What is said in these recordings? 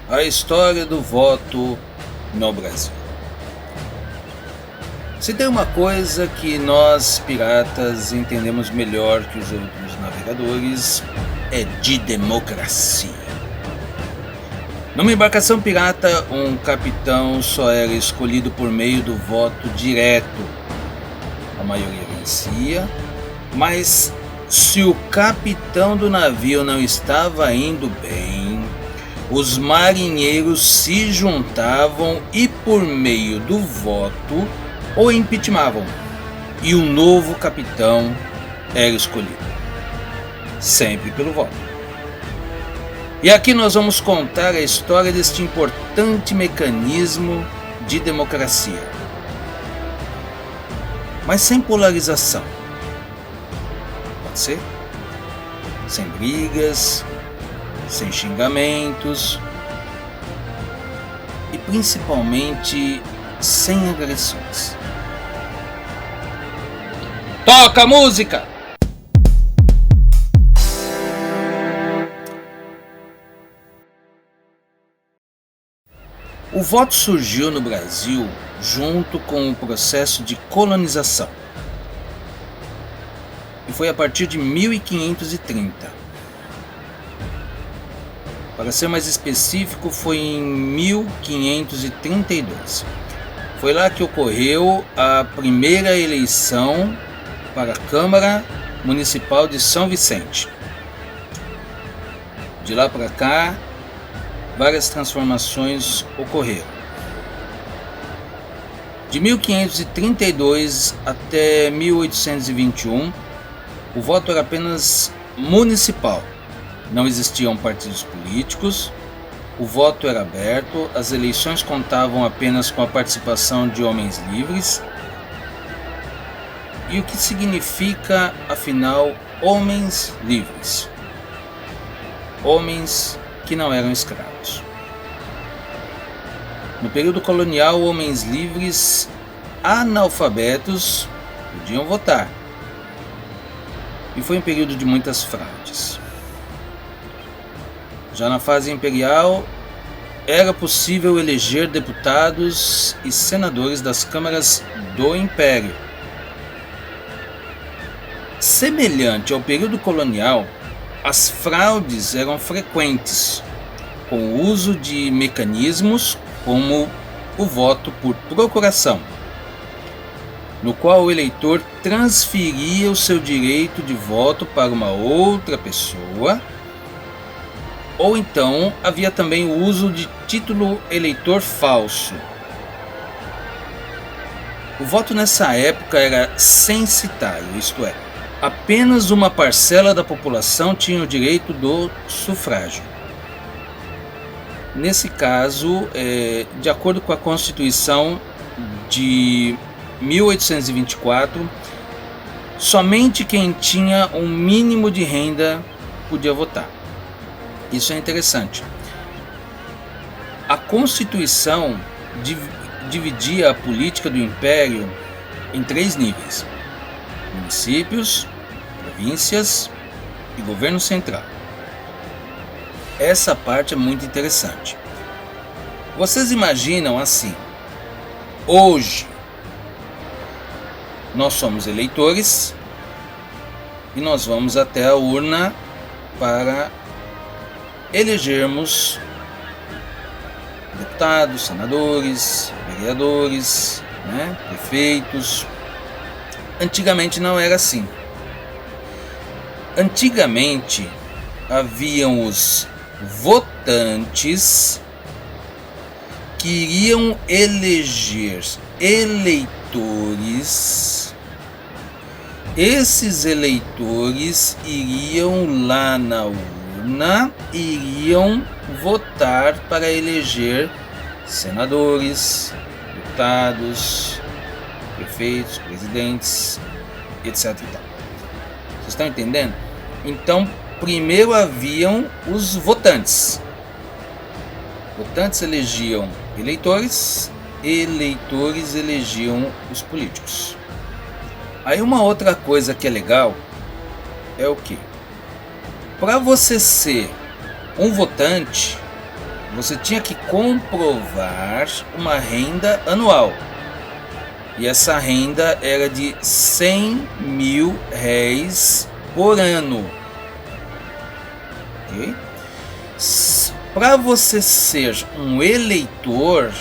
A história do voto no Brasil. Se tem uma coisa que nós piratas entendemos melhor que os outros navegadores, é de democracia. Numa embarcação pirata, um capitão só era escolhido por meio do voto direto. A maioria vencia, mas se o capitão do navio não estava indo bem, os marinheiros se juntavam e, por meio do voto, o impeachmentavam, e um novo capitão era escolhido, sempre pelo voto. E aqui nós vamos contar a história deste importante mecanismo de democracia, mas sem polarização. Pode ser? Sem brigas, sem xingamentos e principalmente sem agressões. Toca a música! O voto surgiu no Brasil junto com o processo de colonização. E foi a partir de 1530. Para ser mais específico, foi em 1532. Foi lá que ocorreu a primeira eleição para a Câmara Municipal de São Vicente. De lá para cá, várias transformações ocorreram. De 1532 até 1821, o voto era apenas municipal. Não existiam partidos políticos, o voto era aberto, as eleições contavam apenas com a participação de homens livres. E o que significa, afinal, homens livres? Homens que não eram escravos. No período colonial, homens livres analfabetos podiam votar. E foi um período de muitas fraudes. Já na fase imperial, era possível eleger deputados e senadores das câmaras do Império. Semelhante ao período colonial, as fraudes eram frequentes, com o uso de mecanismos como o voto por procuração, no qual o eleitor transferia o seu direito de voto para uma outra pessoa, ou então havia também o uso de título eleitor falso. O voto nessa época era censitário, isto é, apenas uma parcela da população tinha o direito do sufrágio. Nesse caso, de acordo com a Constituição de 1824, somente quem tinha um mínimo de renda podia votar. Isso é interessante. A Constituição dividia a política do Império em 3 níveis: municípios, províncias e governo central. Essa parte é muito interessante. Vocês imaginam assim: hoje nós somos eleitores e nós vamos até a urna para elegermos deputados, senadores, vereadores, prefeitos. Antigamente não era assim. Antigamente haviam os votantes que iriam eleger eleitores. Esses eleitores iriam lá na urna, iriam votar para eleger senadores, deputados, prefeitos, presidentes, etc. Vocês estão entendendo? Então, primeiro haviam os votantes. Votantes elegiam eleitores, eleitores elegiam os políticos. Aí uma outra coisa que é legal é o quê? Para você ser um votante, você tinha que comprovar uma renda anual. E essa renda era de 100 mil réis por ano. Okay? Para você ser um eleitor,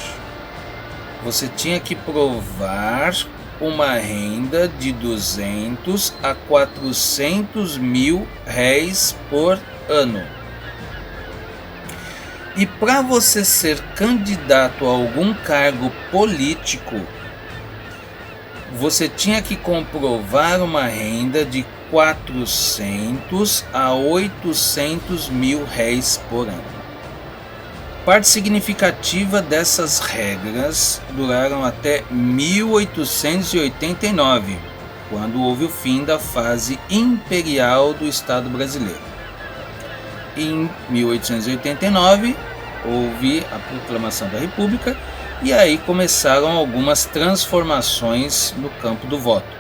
você tinha que provar uma renda de 200 a 400 mil réis por ano. E para você ser candidato a algum cargo político, você tinha que comprovar uma renda de 400 a 800 mil réis por ano. Parte significativa dessas regras duraram até 1889, quando houve o fim da fase imperial do Estado brasileiro. Em 1889, houve a proclamação da República e aí começaram algumas transformações no campo do voto.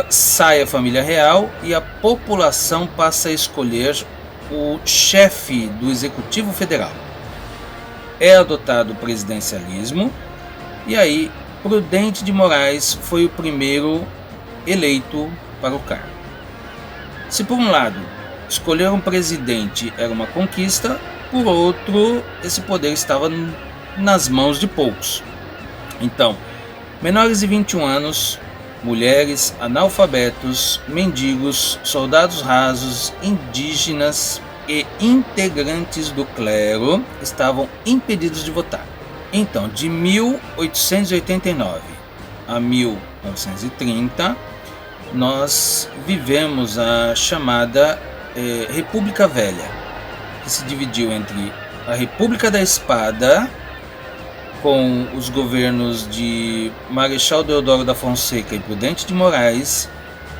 Sai a família real e a população passa a escolher o chefe do Executivo Federal. É adotado o presidencialismo e aí Prudente de Moraes foi o primeiro eleito para o cargo. Se por um lado escolher um presidente era uma conquista, por outro esse poder estava nas mãos de poucos. Então, menores de 21 anos, mulheres, analfabetos, mendigos, soldados rasos, indígenas e integrantes do clero estavam impedidos de votar. Então, de 1889 a 1930, nós vivemos a chamada República Velha, que se dividiu entre a República da Espada, com os governos de Marechal Deodoro da Fonseca e Prudente de Moraes,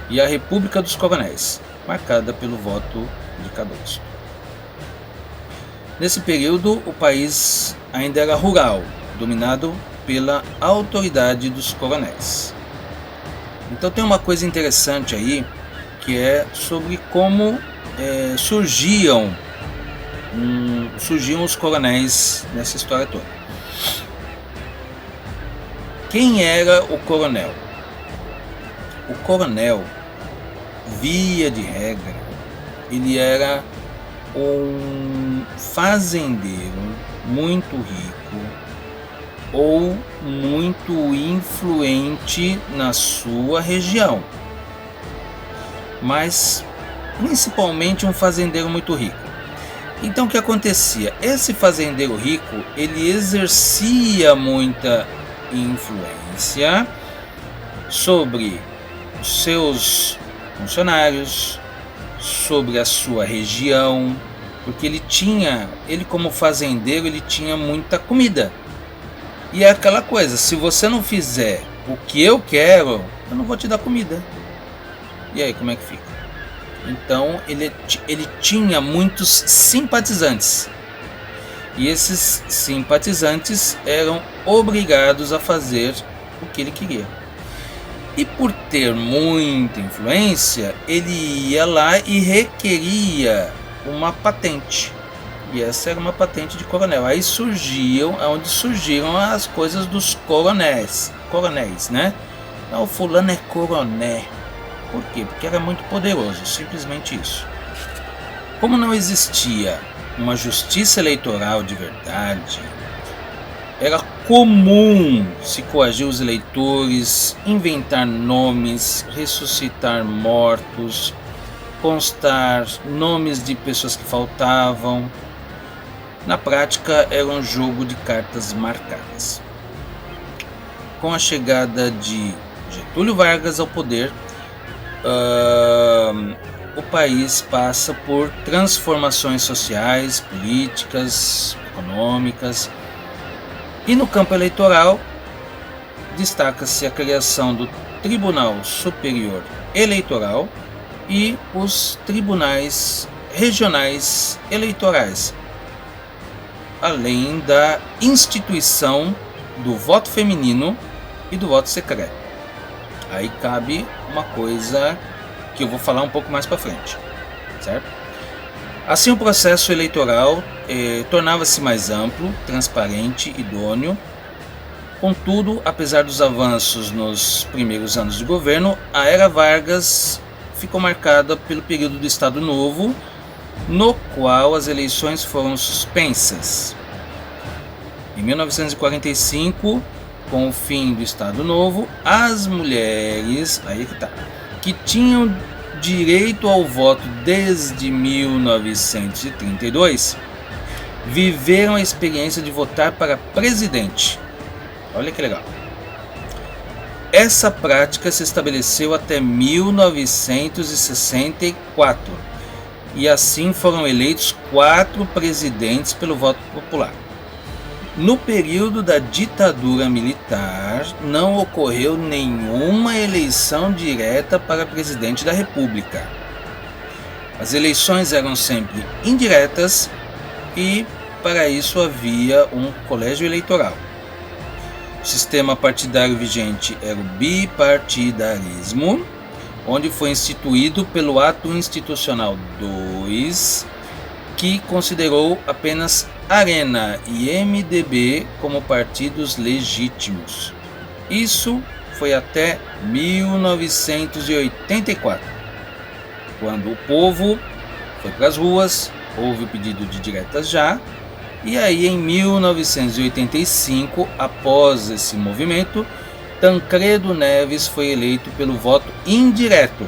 e a República dos Coronéis, marcada pelo voto de Cardoso. Nesse período, o país ainda era rural, dominado pela autoridade dos coronéis. Então tem uma coisa interessante aí, que é sobre como surgiam os coronéis nessa história toda. Quem era o coronel? O coronel, via de regra, ele era um fazendeiro muito rico ou muito influente na sua região, mas principalmente um fazendeiro muito rico. Então o que acontecia? Esse fazendeiro rico, ele exercia muita influência sobre os seus funcionários, sobre a sua região, porque ele como fazendeiro, ele tinha muita comida. E é aquela coisa, se você não fizer o que eu quero, eu não vou te dar comida. E aí, como é que fica? Então, ele tinha muitos simpatizantes. E esses simpatizantes eram obrigados a fazer o que ele queria. E por ter muita influência, ele ia lá e requeria uma patente. E essa era uma patente de coronel. Aí onde surgiram as coisas dos coronéis, né? Então, o fulano é coroné. Por quê? Porque era muito poderoso, simplesmente isso. Como não existia uma justiça eleitoral de verdade, era comum se coagir os eleitores, inventar nomes, ressuscitar mortos, constar nomes de pessoas que faltavam. Na prática, era um jogo de cartas marcadas. Com a chegada de Getúlio Vargas ao poder, o país passa por transformações sociais, políticas, econômicas. E no campo eleitoral, destaca-se a criação do Tribunal Superior Eleitoral e os tribunais regionais eleitorais, além da instituição do voto feminino e do voto secreto. Aí cabe uma coisa que eu vou falar um pouco mais para frente, certo? Assim, o processo eleitoral tornava-se mais amplo, transparente, idôneo. Contudo, apesar dos avanços nos primeiros anos de governo, a era Vargas ficou marcada pelo período do Estado Novo, no qual as eleições foram suspensas. Em 1945, com o fim do Estado Novo, as mulheres que tinham direito ao voto desde 1932 viveram a experiência de votar para presidente. Olha que legal. Essa prática se estabeleceu até 1964 e assim foram eleitos 4 presidentes pelo voto popular. No período da ditadura militar, não ocorreu nenhuma eleição direta para presidente da República. As eleições eram sempre indiretas e, para isso, havia um colégio eleitoral. O sistema partidário vigente era o bipartidarismo, onde foi instituído pelo Ato Institucional 2, que considerou apenas Arena e MDB como partidos legítimos. Isso foi até 1984, quando o povo foi para as ruas, houve o pedido de diretas já, e aí em 1985, após esse movimento, Tancredo Neves foi eleito pelo voto indireto.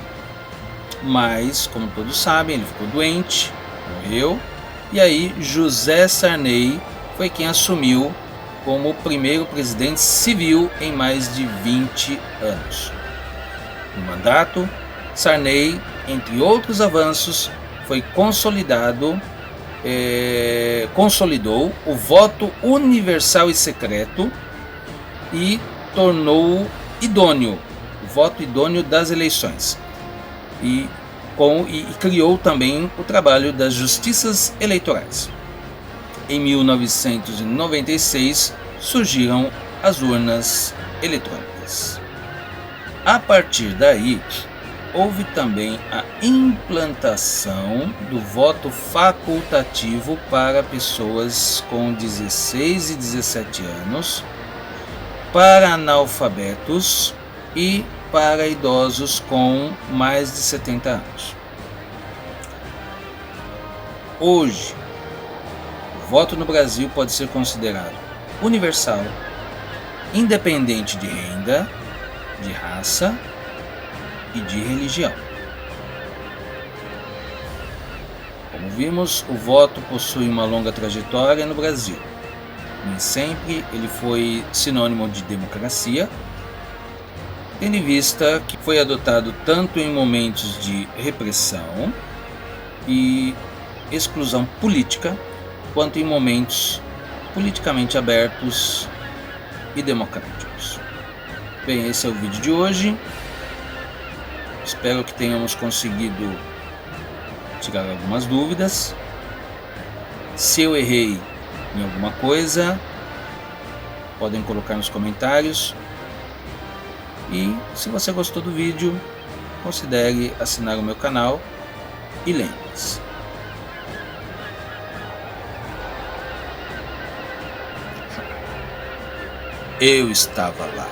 Mas, como todos sabem, ele ficou doente, morreu, e aí José Sarney foi quem assumiu como o primeiro presidente civil em mais de 20 anos. No mandato, Sarney, entre outros avanços, consolidou o voto universal e secreto e tornou idôneo o voto idôneo das eleições e criou também o trabalho das justiças eleitorais. Em 1996 surgiram as urnas eletrônicas. A partir daí, houve também a implantação do voto facultativo para pessoas com 16 e 17 anos, para analfabetos e para idosos com mais de 70 anos. Hoje, o voto no Brasil pode ser considerado universal, independente de renda, de raça e de religião. Como vimos, o voto possui uma longa trajetória no Brasil. Nem sempre ele foi sinônimo de democracia, tendo em vista que foi adotado tanto em momentos de repressão e exclusão política, quanto em momentos politicamente abertos e democráticos. Bem, esse é o vídeo de hoje. Espero que tenhamos conseguido tirar algumas dúvidas. Se eu errei em alguma coisa, podem colocar nos comentários. E se você gostou do vídeo, considere assinar o meu canal e lembre-se: eu estava lá.